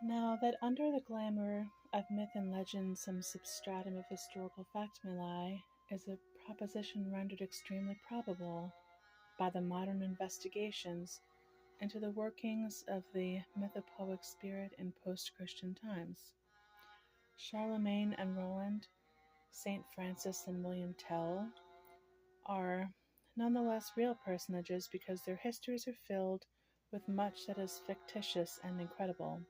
Now, that under the glamour of myth and legend some substratum of historical fact may lie, is a proposition rendered extremely probable by the modern investigations into the workings of the mythopoeic spirit in post Christian times. Charlemagne and Roland, St. Francis and William Tell, are nonetheless real personages because their histories are filled with much that is fictitious and incredible.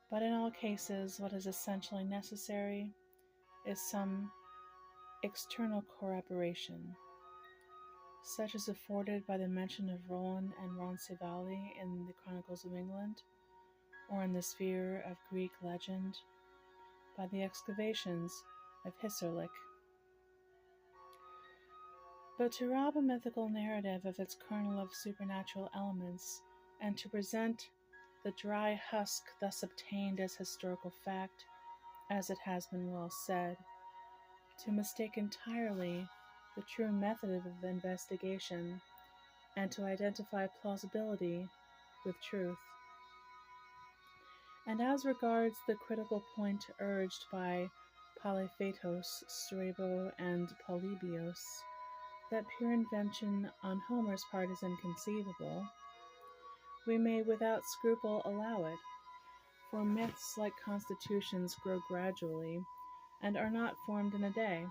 But in all cases, what is essentially necessary is some external corroboration, such as afforded by the mention of Roland and Roncesvalles in the Chronicles of England, or in the sphere of Greek legend by the excavations of Hissarlik. But to rob a mythical narrative of its kernel of supernatural elements, and to present the dry husk thus obtained as historical fact, as it has been well said, to mistake entirely the true method of investigation, and to identify plausibility with truth. And as regards the critical point urged by Polyphaetos, Strabo, and Polybios, that pure invention on Homer's part is inconceivable, we may without scruple allow it, for myths, like constitutions, grow gradually, and are not formed in a day.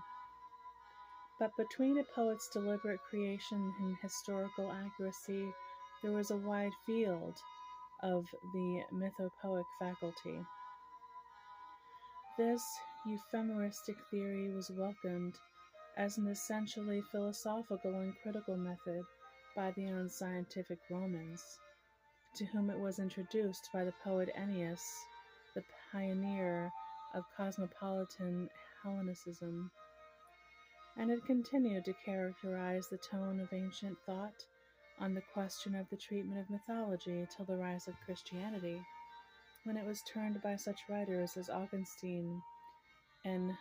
But between a poet's deliberate creation and historical accuracy there was a wide field of the mythopoeic faculty. This ephemeristic theory was welcomed as an essentially philosophical and critical method by the unscientific Romans, to whom it was introduced by the poet Ennius, the pioneer of cosmopolitan Hellenicism, and it continued to characterize the tone of ancient thought on the question of the treatment of mythology till the rise of Christianity, when it was turned by such writers as Augustine and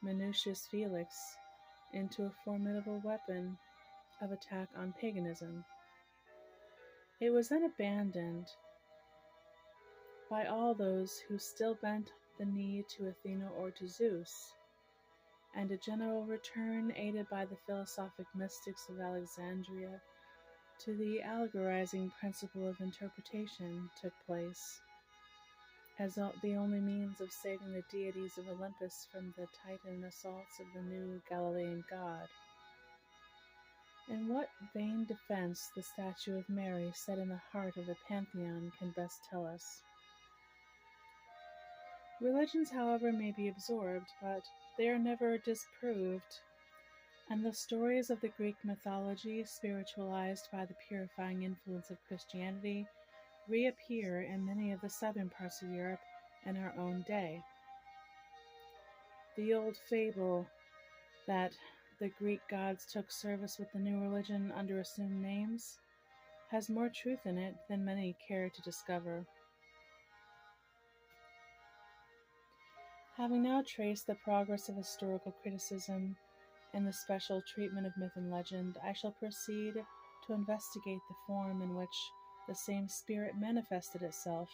Minucius Felix into a formidable weapon of attack on paganism. It was then abandoned by all those who still bent the knee to Athena or to Zeus, and a general return, aided by the philosophic mystics of Alexandria, to the allegorizing principle of interpretation took place, as the only means of saving the deities of Olympus from the Titan assaults of the new Galilean god. In what vain defense the statue of Mary set in the heart of the Pantheon can best tell us. Religions, however, may be absorbed, but they are never disproved, and the stories of the Greek mythology, spiritualized by the purifying influence of Christianity, reappear in many of the southern parts of Europe in our own day. The old fable that the Greek gods took service with the new religion under assumed names has more truth in it than many care to discover. Having now traced the progress of historical criticism in the special treatment of myth and legend, I shall proceed to investigate the form in which the same spirit manifested itself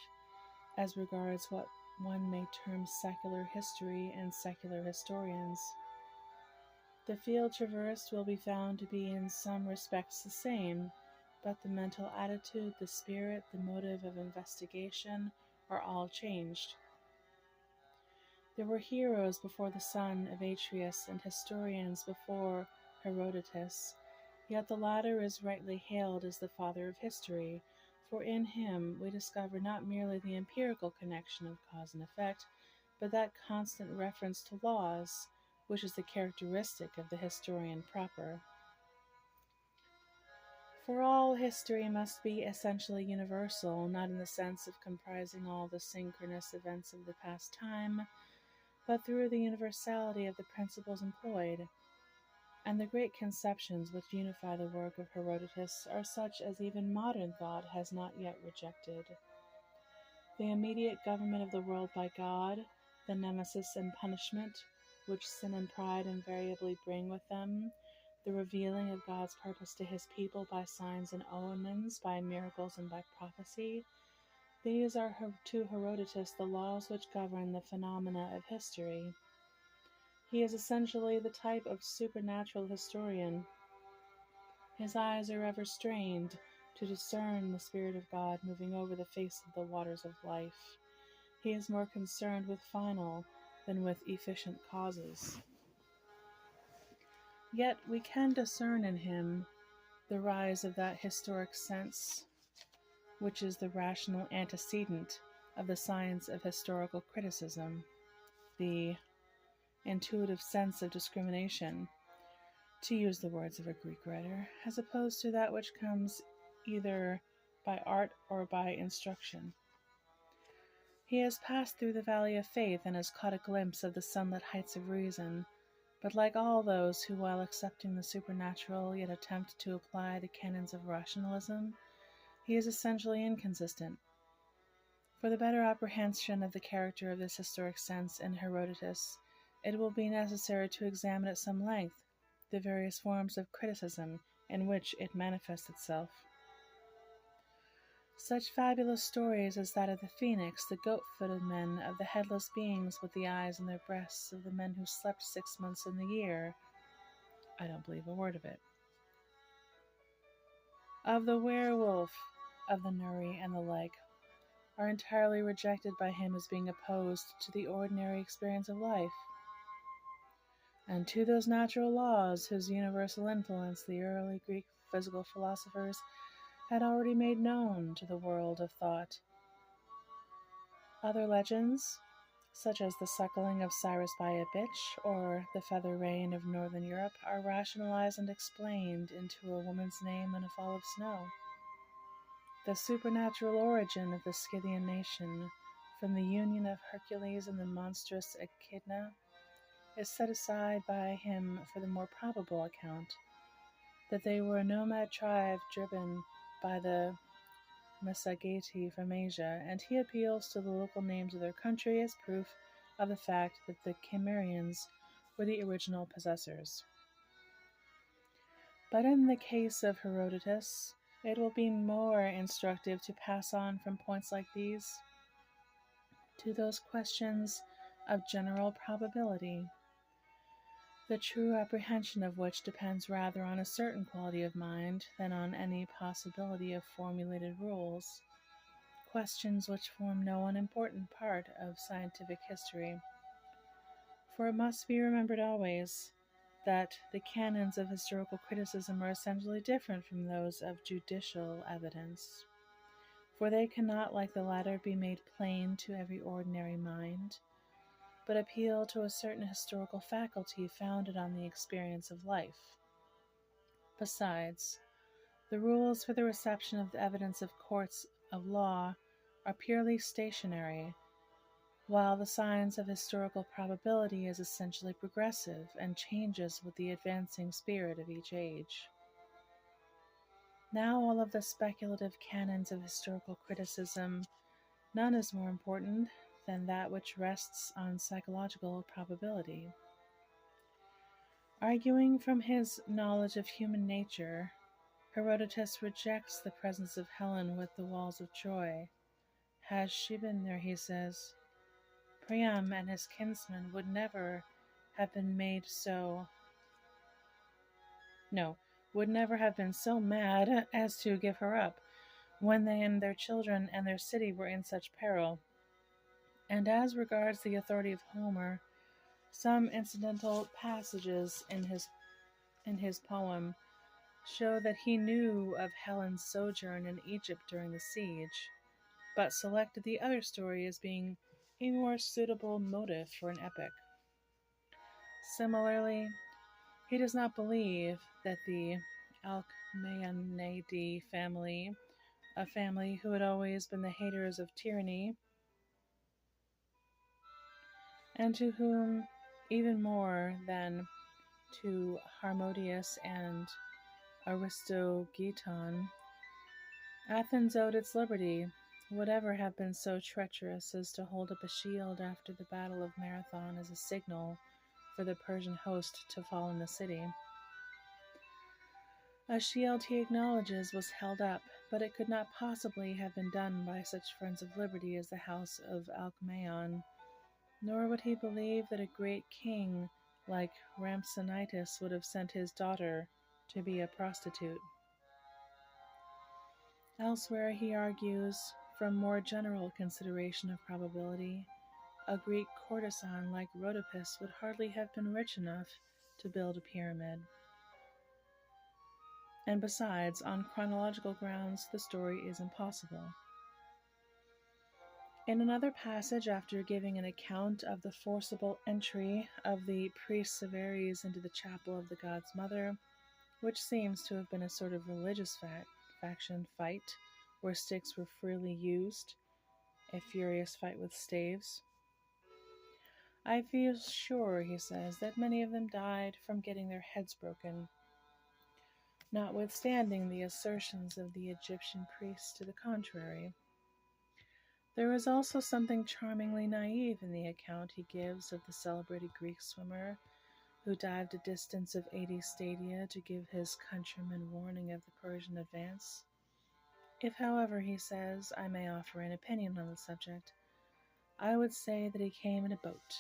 as regards what one may term secular history and secular historians. The field traversed will be found to be in some respects the same, but the mental attitude, the spirit, the motive of investigation are all changed. There were heroes before the son of Atreus and historians before Herodotus, yet the latter is rightly hailed as the father of history, for in him we discover not merely the empirical connection of cause and effect, but that constant reference to laws, which is the characteristic of the historian proper. For all history must be essentially universal, not in the sense of comprising all the synchronous events of the past time, but through the universality of the principles employed, and the great conceptions which unify the work of Herodotus are such as even modern thought has not yet rejected. The immediate government of the world by God, the nemesis and punishment which sin and pride invariably bring with them, the revealing of God's purpose to his people by signs and omens, by miracles and by prophecy, These are to Herodotus the laws which govern the phenomena of history. He is essentially the type of supernatural historian. His eyes are ever strained to discern the Spirit of God moving over the face of the waters of life. He is more concerned with final than with efficient causes. Yet we can discern in him the rise of that historic sense which is the rational antecedent of the science of historical criticism, the intuitive sense of discrimination, to use the words of a Greek writer, as opposed to that which comes either by art or by instruction. He has passed through the valley of faith and has caught a glimpse of the sunlit heights of reason, but like all those who, while accepting the supernatural, yet attempt to apply the canons of rationalism, he is essentially inconsistent. For the better apprehension of the character of this historic sense in Herodotus, it will be necessary to examine at some length the various forms of criticism in which it manifests itself. Such fabulous stories as that of the phoenix, the goat-footed men, of the headless beings with the eyes in their breasts, of the men who slept 6 months in the year, I don't believe a word of it. Of the werewolf, of the Nuri, and the like, are entirely rejected by him as being opposed to the ordinary experience of life, and to those natural laws whose universal influence the early Greek physical philosophers had already made known to the world of thought. Other legends, such as the suckling of Cyrus by a bitch or the feather rain of northern Europe, are rationalized and explained into a woman's name and a fall of snow. The supernatural origin of the Scythian nation from the union of Hercules and the monstrous Echidna is set aside by him for the more probable account that they were a nomad tribe driven by the Massagetæ from Asia, and he appeals to the local names of their country as proof of the fact that the Cimmerians were the original possessors. But in the case of Herodotus, it will be more instructive to pass on from points like these to those questions of general probability, the true apprehension of which depends rather on a certain quality of mind than on any possibility of formulated rules, questions which form no unimportant part of scientific history. For it must be remembered always that the canons of historical criticism are essentially different from those of judicial evidence, for they cannot, like the latter, be made plain to every ordinary mind, but appeal to a certain historical faculty founded on the experience of life. Besides, the rules for the reception of the evidence of courts of law are purely stationary, while the science of historical probability is essentially progressive and changes with the advancing spirit of each age. Now, all of the speculative canons of historical criticism, none is more important than that which rests on psychological probability. Arguing from his knowledge of human nature, Herodotus rejects the presence of Helen with the walls of Troy. Has she been there, he says, Priam and his kinsmen would never have been so mad as to give her up, when they and their children and their city were in such peril. And as regards the authority of Homer, some incidental passages in his poem show that he knew of Helen's sojourn in Egypt during the siege, but selected the other story as being a more suitable motive for an epic. Similarly, he does not believe that the Alcmaeonidae family, a family who had always been the haters of tyranny, and to whom, even more than to Harmodius and Aristogeiton, Athens owed its liberty, would ever have been so treacherous as to hold up a shield after the battle of Marathon as a signal for the Persian host to fall in the city. A shield, he acknowledges, was held up, but it could not possibly have been done by such friends of liberty as the house of Alcmaeon, nor would he believe that a great king like Rhampsinitus would have sent his daughter to be a prostitute. Elsewhere he argues, from more general consideration of probability, a Greek courtesan like Rhodopis would hardly have been rich enough to build a pyramid. And besides, on chronological grounds, the story is impossible. In another passage, after giving an account of the forcible entry of the priest Severes into the chapel of the god's mother, which seems to have been a sort of religious faction fight, where sticks were freely used, a furious fight with staves, I feel sure, he says, that many of them died from getting their heads broken, notwithstanding the assertions of the Egyptian priests to the contrary. There is also something charmingly naive in the account he gives of the celebrated Greek swimmer who dived a distance of 80 stadia to give his countrymen warning of the Persian advance. If, however, he says, I may offer an opinion on the subject, I would say that he came in a boat.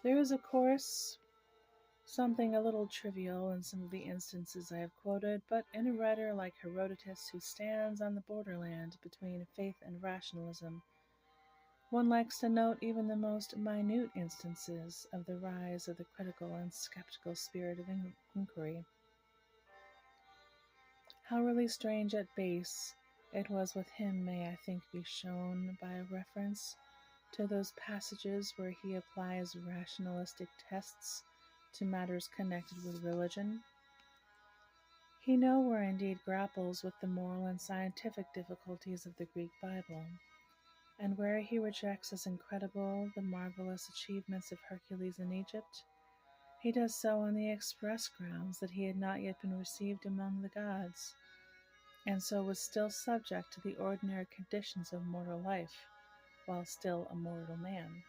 There is, of course, something a little trivial in some of the instances I have quoted, but in a writer like Herodotus, who stands on the borderland between faith and rationalism, one likes to note even the most minute instances of the rise of the critical and skeptical spirit of inquiry. How really strange at base it was with him may, I think, be shown by a reference to those passages where he applies rationalistic tests to matters connected with religion. He nowhere indeed grapples with the moral and scientific difficulties of the Greek Bible, and where he rejects as incredible the marvelous achievements of Hercules in Egypt, he does so on the express grounds that he had not yet been received among the gods, and so was still subject to the ordinary conditions of mortal life, while still a mortal man.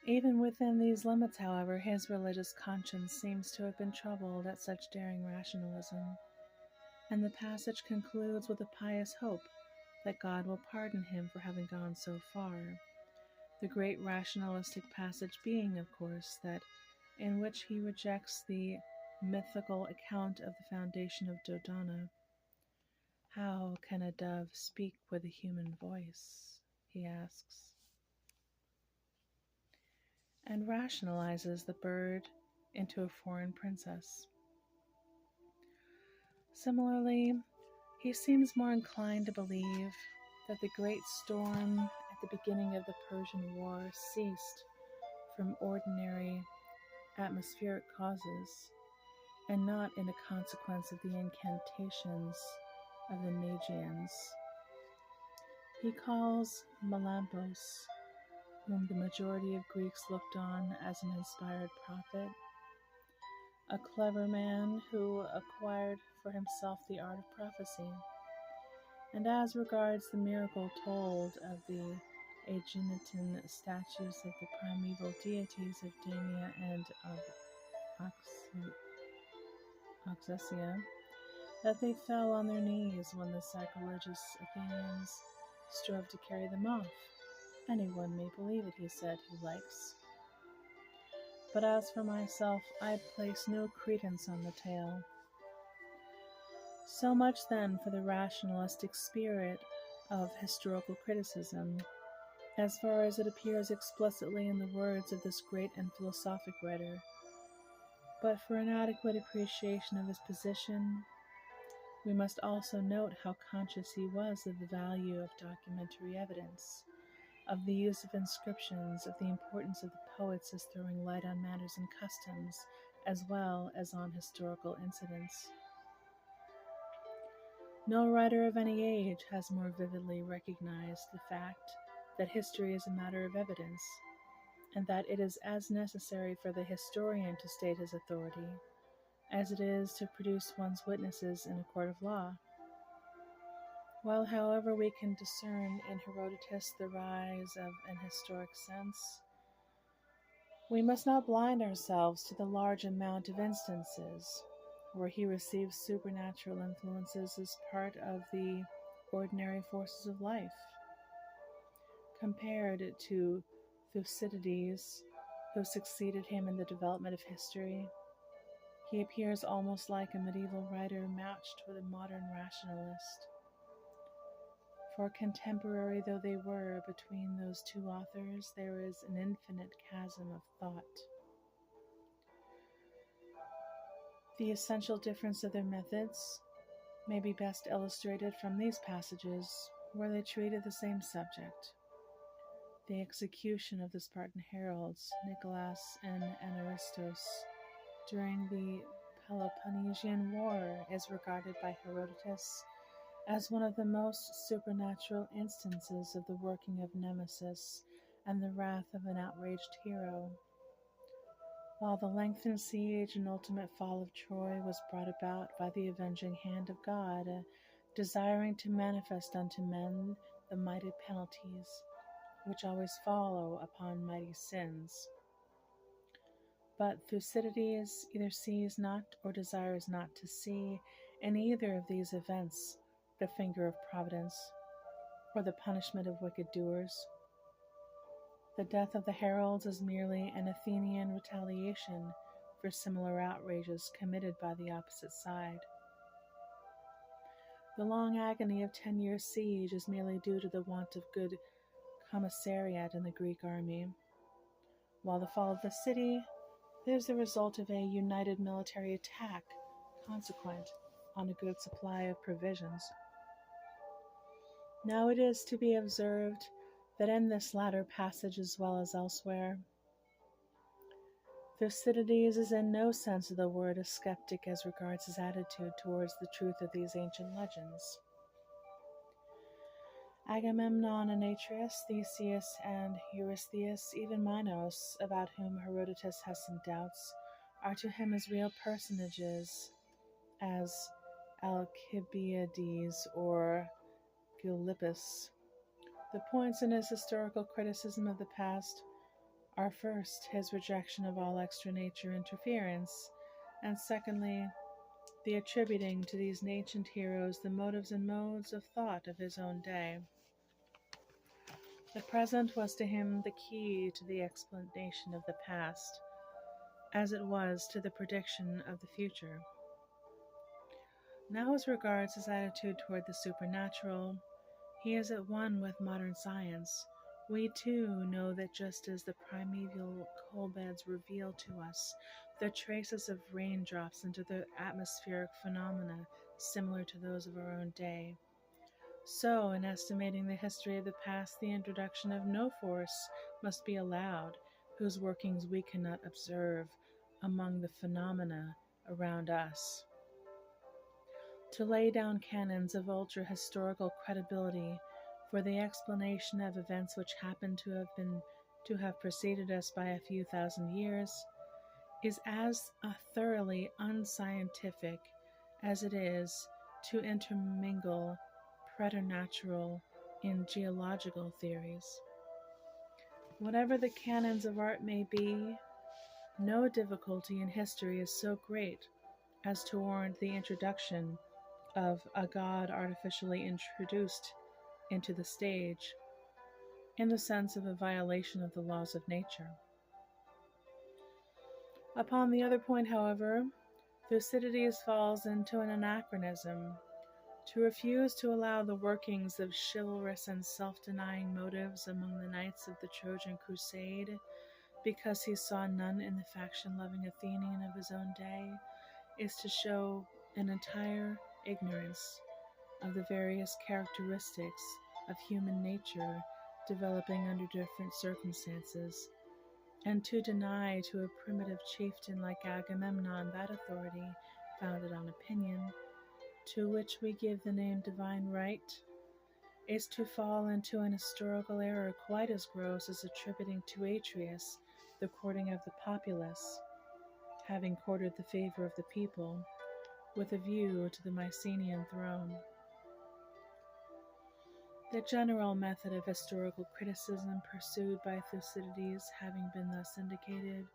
Even within these limits, however, his religious conscience seems to have been troubled at such daring rationalism, and the passage concludes with a pious hope that God will pardon him for having gone so far, the great rationalistic passage being, of course, that in which he rejects the mythical account of the foundation of Dodona. How can a dove speak with a human voice? He asks, and rationalizes the bird into a foreign princess. Similarly, he seems more inclined to believe that the great storm at the beginning of the Persian War ceased from ordinary atmospheric causes, and not in a consequence of the incantations of the Magians. He calls Melampus, whom the majority of Greeks looked on as an inspired prophet, a clever man who acquired for himself the art of prophecy. And as regards the miracle told of the Aeginetan statues of the primeval deities of Damia and of Oxesia, that they fell on their knees when the sacrilegious Athenians strove to carry them off. Anyone may believe it, he said, who likes. But as for myself, I place no credence on the tale. So much then for the rationalistic spirit of historical criticism, as far as it appears explicitly in the words of this great and philosophic writer. But for an adequate appreciation of his position, we must also note how conscious he was of the value of documentary evidence, of the use of inscriptions, of the importance of the poets as throwing light on manners and customs, as well as on historical incidents. No writer of any age has more vividly recognized the fact that history is a matter of evidence, and that it is as necessary for the historian to state his authority as it is to produce one's witnesses in a court of law. While, however, we can discern in Herodotus the rise of an historic sense, we must not blind ourselves to the large amount of instances where he receives supernatural influences as part of the ordinary forces of life. Compared to Thucydides, who succeeded him in the development of history, he appears almost like a medieval writer matched with a modern rationalist. For contemporary though they were, between those two authors there is an infinite chasm of thought. The essential difference of their methods may be best illustrated from these passages, where they treated the same subject. The execution of the Spartan heralds, Nicolaus and Anaristos, during the Peloponnesian War is regarded by Herodotus as one of the most supernatural instances of the working of Nemesis and the wrath of an outraged hero. While the lengthened siege and ultimate fall of Troy was brought about by the avenging hand of God, desiring to manifest unto men the mighty penalties which always follow upon mighty sins. But Thucydides either sees not or desires not to see in either of these events the finger of providence or the punishment of wicked doers. The death of the heralds is merely an Athenian retaliation for similar outrages committed by the opposite side. The long agony of 10 years' siege is merely due to the want of good commissariat in the Greek army, while the fall of the city is the result of a united military attack consequent on a good supply of provisions. Now it is to be observed that in this latter passage as well as elsewhere, Thucydides is in no sense of the word a skeptic as regards his attitude towards the truth of these ancient legends. Agamemnon and Atreus, Theseus and Eurystheus, even Minos, about whom Herodotus has some doubts, are to him as real personages as Alcibiades or Gylippus. The points in his historical criticism of the past are first, his rejection of all extra-nature interference, and secondly, the attributing to these ancient heroes the motives and modes of thought of his own day. The present was to him the key to the explanation of the past, as it was to the prediction of the future. Now as regards his attitude toward the supernatural, he is at one with modern science. We too know that just as the primeval coal beds reveal to us the traces of raindrops into the atmospheric phenomena similar to those of our own day, so in estimating the history of the past, the introduction of no force must be allowed whose workings we cannot observe among the phenomena around us. To lay down canons of ultra-historical credibility for the explanation of events which happen to have preceded us by a few thousand years is as thoroughly unscientific as it is to intermingle preternatural in geological theories. Whatever the canons of art may be, no difficulty in history is so great as to warrant the introduction of a god artificially introduced into the stage, in the sense of a violation of the laws of nature. Upon the other point, however, Thucydides falls into an anachronism. To refuse to allow the workings of chivalrous and self-denying motives among the knights of the Trojan Crusade, because he saw none in the faction-loving Athenian of his own day, is to show an entire ignorance of the various characteristics of human nature developing under different circumstances, and to deny to a primitive chieftain like Agamemnon that authority founded on opinion, to which we give the name divine right, is to fall into an historical error quite as gross as attributing to Atreus the courting of the populace, having courted the favor of the people, with a view to the Mycenaean throne. The general method of historical criticism pursued by Thucydides having been thus indicated,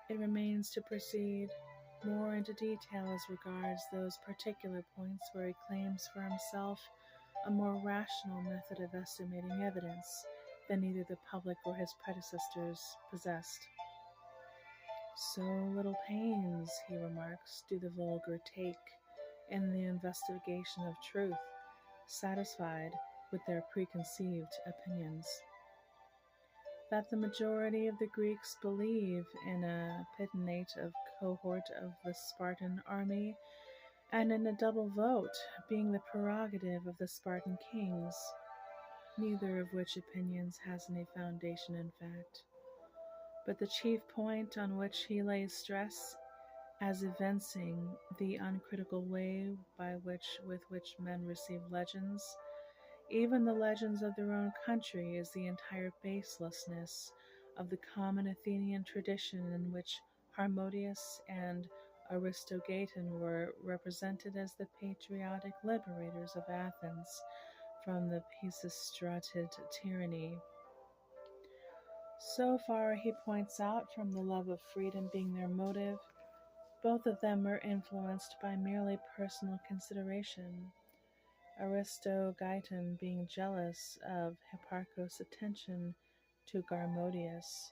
it remains to proceed more into detail as regards those particular points where he claims for himself a more rational method of estimating evidence than either the public or his predecessors possessed. So little pains, he remarks, do the vulgar take in the investigation of truth, satisfied with their preconceived opinions. That the majority of the Greeks believe in a pitative cohort of the Spartan army, and in a double vote being the prerogative of the Spartan kings, neither of which opinions has any foundation in fact. But the chief point on which he lays stress as evincing the uncritical way with which men receive legends, even the legends of their own country, is the entire baselessness of the common Athenian tradition in which Harmodius and Aristogeiton were represented as the patriotic liberators of Athens from the Pisistrated tyranny. So far, he points out, from the love of freedom being their motive, both of them are influenced by merely personal consideration, Aristogeiton being jealous of Hipparchus' attention to Garmodius,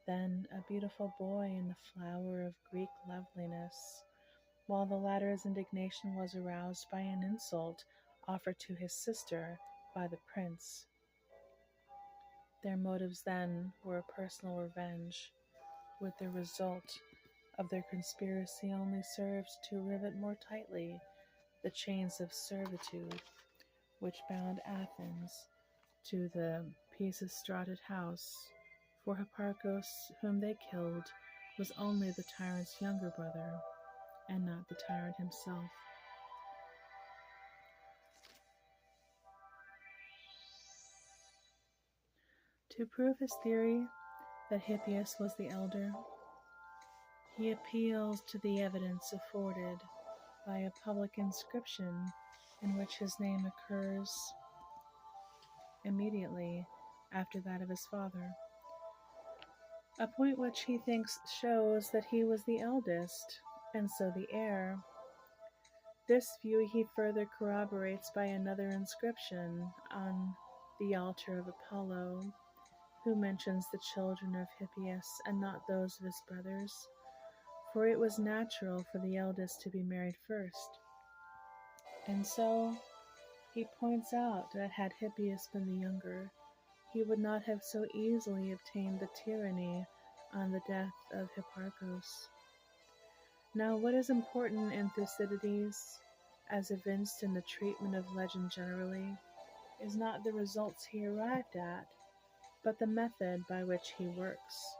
then a beautiful boy in the flower of Greek loveliness, while the latter's indignation was aroused by an insult offered to his sister by the prince. Their motives then were personal revenge, with the result of their conspiracy only served to rivet more tightly the chains of servitude which bound Athens to the Pisistrated house, for Hipparchus, whom they killed, was only the tyrant's younger brother, and not the tyrant himself. To prove his theory that Hippias was the elder, he appeals to the evidence afforded by a public inscription in which his name occurs immediately after that of his father, a point which he thinks shows that he was the eldest, and so the heir. This view he further corroborates by another inscription on the altar of Apollo, who mentions the children of Hippias and not those of his brothers, for it was natural for the eldest to be married first. And so he points out that had Hippias been the younger, he would not have so easily obtained the tyranny on the death of Hipparchus. Now, what is important in Thucydides, as evinced in the treatment of legend generally, is not the results he arrived at, but the method by which he works.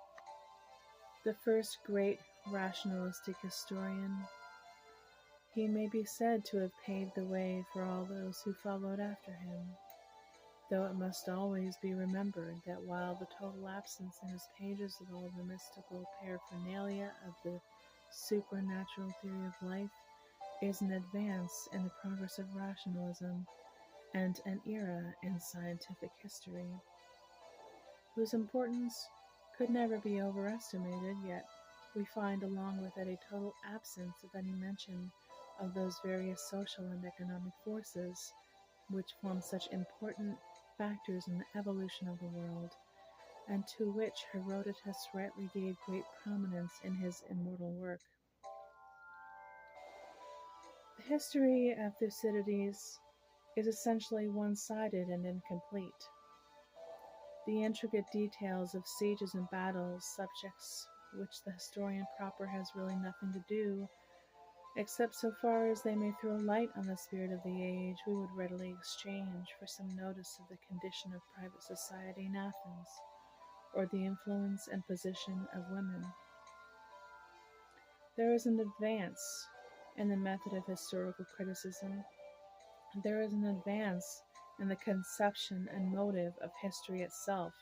The first great rationalistic historian, he may be said to have paved the way for all those who followed after him, though it must always be remembered that while the total absence in his pages of all the mystical paraphernalia of the supernatural theory of life is an advance in the progress of rationalism and an era in scientific history, whose importance could never be overestimated, yet we find along with it a total absence of any mention of those various social and economic forces which form such important factors in the evolution of the world, and to which Herodotus rightly gave great prominence in his immortal work. The history of Thucydides is essentially one-sided and incomplete. The intricate details of sieges and battles, subjects which the historian proper has really nothing to do, except so far as they may throw light on the spirit of the age, we would readily exchange for some notice of the condition of private society in Athens, or the influence and position of women. There is an advance in the method of historical criticism. There is an advance in the conception and motive of history itself.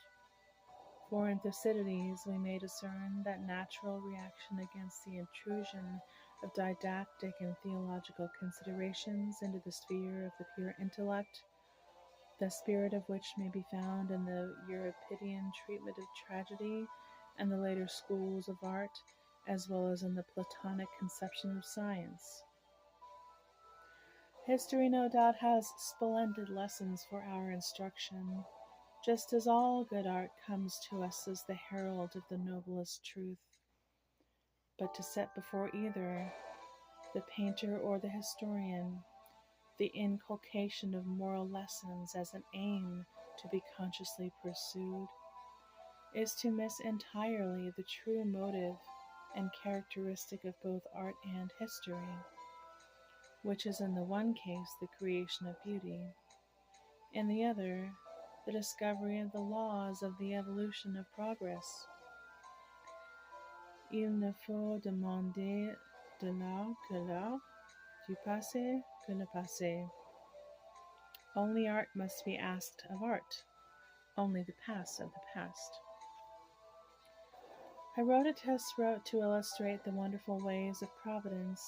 For in Thucydides we may discern that natural reaction against the intrusion of didactic and theological considerations into the sphere of the pure intellect, the spirit of which may be found in the Euripidean treatment of tragedy and the later schools of art, as well as in the Platonic conception of science. History no doubt has splendid lessons for our instruction, just as all good art comes to us as the herald of the noblest truth. But to set before either, the painter or the historian, the inculcation of moral lessons as an aim to be consciously pursued, is to miss entirely the true motive and characteristic of both art and history, which is in the one case the creation of beauty, in the other the discovery of the laws of the evolution of progress. Il ne faut demander de l'art que l'art, du passé que le passé. Only art must be asked of art, only the past of the past. Herodotus wrote to illustrate the wonderful ways of Providence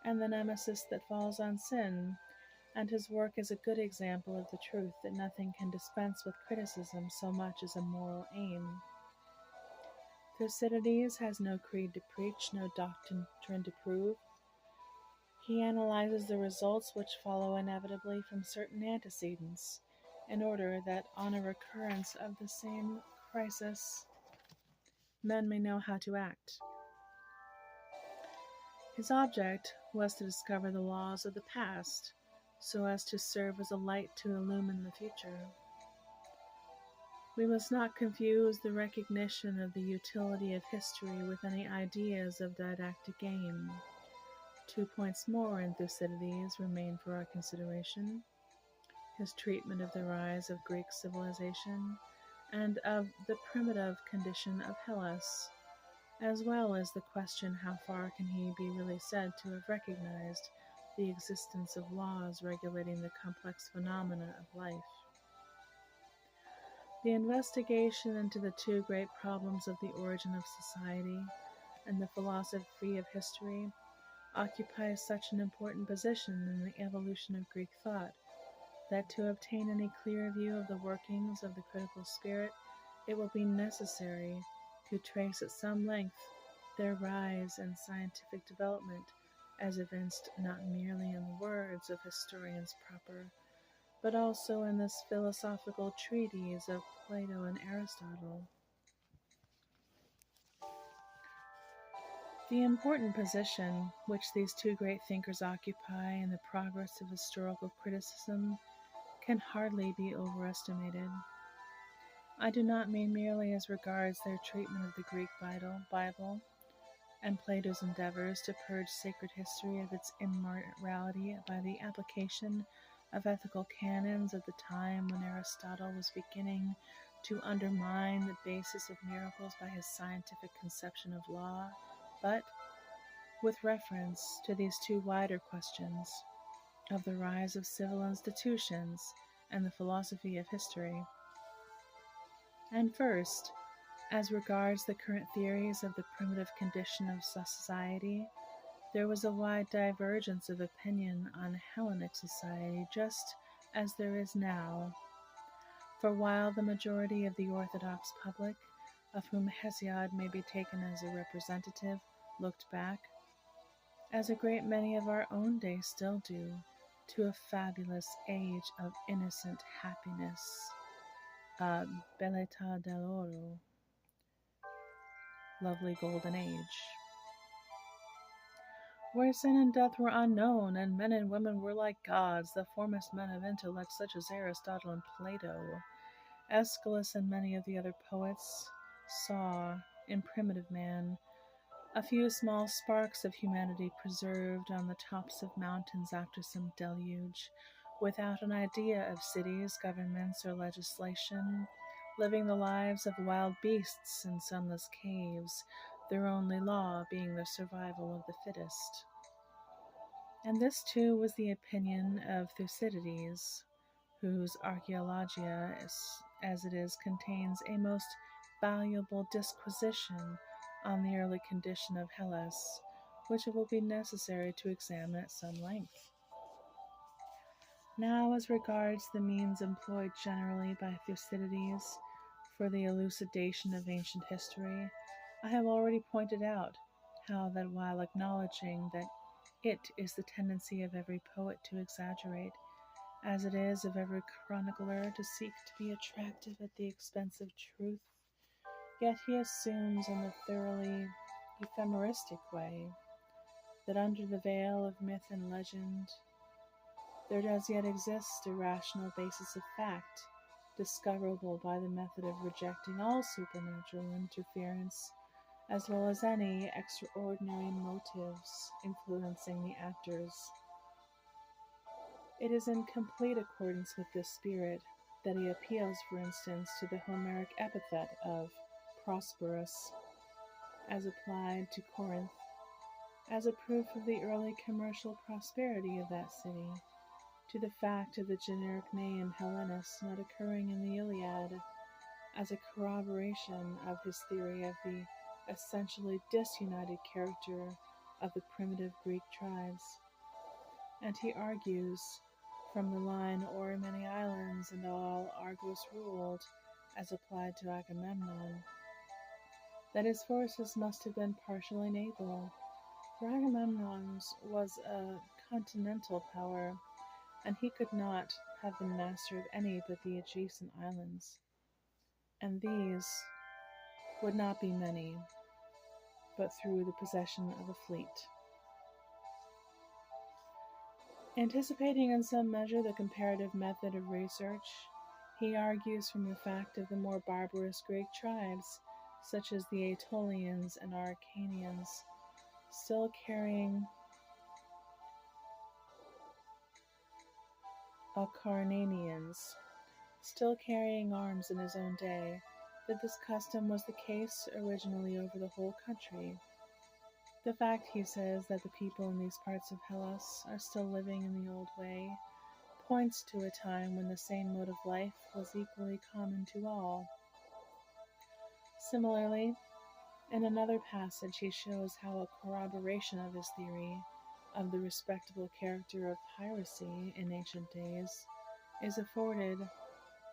and the nemesis that falls on sin, and his work is a good example of the truth that nothing can dispense with criticism so much as a moral aim. Thucydides has no creed to preach, no doctrine to prove. He analyzes the results which follow inevitably from certain antecedents, in order that on a recurrence of the same crisis, men may know how to act. His object was to discover the laws of the past, so as to serve as a light to illumine the future. We must not confuse the recognition of the utility of history with any ideas of didactic aim. 2 points more in Thucydides remain for our consideration: his treatment of the rise of Greek civilization and of the primitive condition of Hellas, as well as the question how far can he be really said to have recognized the existence of laws regulating the complex phenomena of life. The investigation into the two great problems of the origin of society and the philosophy of history occupies such an important position in the evolution of Greek thought that to obtain any clear view of the workings of the critical spirit, it will be necessary to trace at some length their rise and scientific development as evinced not merely in the words of historians proper, but also in this philosophical treatise of Plato and Aristotle. The important position which these two great thinkers occupy in the progress of historical criticism can hardly be overestimated. I do not mean merely as regards their treatment of the Greek Bible and Plato's endeavors to purge sacred history of its immorality by the application of ethical canons at the time when Aristotle was beginning to undermine the basis of miracles by his scientific conception of law, but with reference to these two wider questions of the rise of civil institutions and the philosophy of history. And first, as regards the current theories of the primitive condition of society, there was a wide divergence of opinion on Hellenic society, just as there is now. For while the majority of the Orthodox public, of whom Hesiod may be taken as a representative, looked back, as a great many of our own day still do, to a fabulous age of innocent happiness, a bell'età dell'oro, lovely golden age, where sin and death were unknown, and men and women were like gods, the foremost men of intellect such as Aristotle and Plato. Aeschylus and many of the other poets saw, in primitive man, a few small sparks of humanity preserved on the tops of mountains after some deluge, without an idea of cities, governments, or legislation, living the lives of wild beasts in sunless caves, their only law being the survival of the fittest. And this too was the opinion of Thucydides, whose Archaeologia, as it is, contains a most valuable disquisition on the early condition of Hellas, which it will be necessary to examine at some length. Now, as regards the means employed generally by Thucydides for the elucidation of ancient history, I have already pointed out how that while acknowledging that it is the tendency of every poet to exaggerate, as it is of every chronicler to seek to be attractive at the expense of truth, yet he assumes in a thoroughly ephemeristic way that under the veil of myth and legend there does yet exist a rational basis of fact, discoverable by the method of rejecting all supernatural interference, as well as any extraordinary motives influencing the actors. It is in complete accordance with this spirit that he appeals, for instance, to the Homeric epithet of prosperous, as applied to Corinth, as a proof of the early commercial prosperity of that city, to the fact of the generic name Hellenis not occurring in the Iliad, as a corroboration of his theory of the essentially disunited character of the primitive Greek tribes. And he argues, from the line o'er many islands and all Argos ruled, as applied to Agamemnon, that his forces must have been partially naval, for Agamemnon's was a continental power, and he could not have been master of any but the adjacent islands, and these would not be many, but through the possession of a fleet. Anticipating in some measure the comparative method of research, he argues from the fact of the more barbarous Greek tribes, such as the Aetolians and Arcanians, still carrying arms in his own day, that this custom was the case originally over the whole country. The fact, he says, that the people in these parts of Hellas are still living in the old way, points to a time when the same mode of life was equally common to all. Similarly, in another passage he shows how a corroboration of his theory of the respectable character of piracy in ancient days is afforded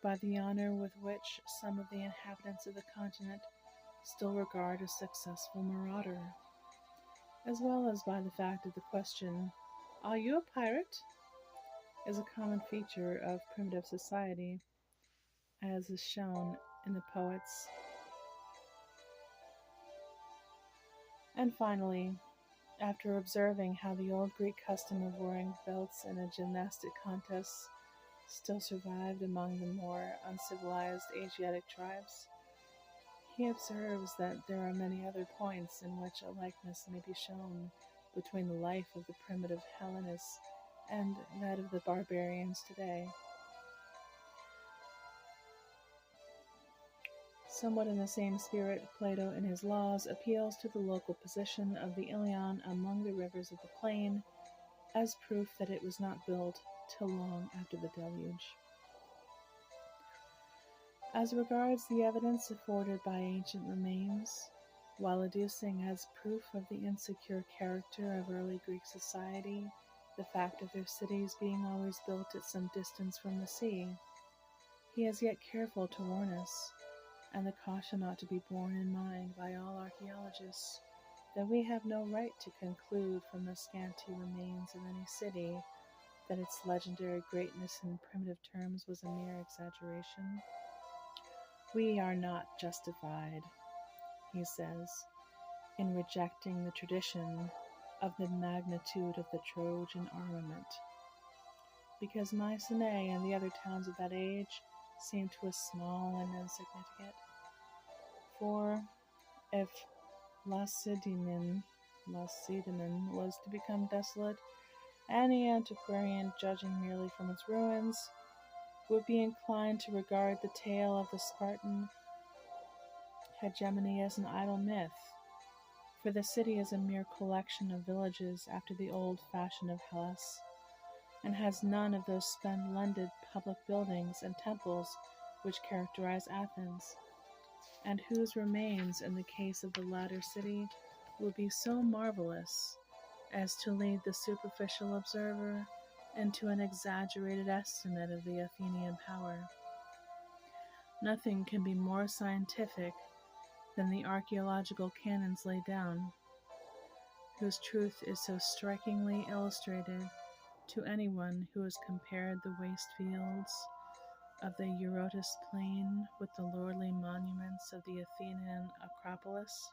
by the honor with which some of the inhabitants of the continent still regard a successful marauder, as well as by the fact that the question, "Are you a pirate?" is a common feature of primitive society, as is shown in the poets. And finally, after observing how the old Greek custom of wearing belts in a gymnastic contest still survived among the more uncivilized Asiatic tribes, he observes that there are many other points in which a likeness may be shown between the life of the primitive Hellenists and that of the barbarians today. Somewhat in the same spirit, Plato in his Laws appeals to the local position of the Ilion among the rivers of the plain as proof that it was not built till long after the deluge. As regards the evidence afforded by ancient remains, while adducing as proof of the insecure character of early Greek society the fact of their cities being always built at some distance from the sea, he is yet careful to warn us, and the caution ought to be borne in mind by all archaeologists, that we have no right to conclude from the scanty remains of any city that its legendary greatness in primitive terms was a mere exaggeration. We are not justified, he says, in rejecting the tradition of the magnitude of the Trojan armament, because Mycenae and the other towns of that age seem to us small and insignificant. For if Lacedaemon was to become desolate, any antiquarian, judging merely from its ruins, would be inclined to regard the tale of the Spartan hegemony as an idle myth, for the city is a mere collection of villages after the old fashion of Hellas, and has none of those splendid public buildings and temples which characterize Athens, and whose remains in the case of the latter city will be so marvelous as to lead the superficial observer into an exaggerated estimate of the Athenian power. Nothing can be more scientific than the archaeological canons laid down, whose truth is so strikingly illustrated to anyone who has compared the waste fields of the Eurotas plain with the lordly monuments of the Athenian Acropolis.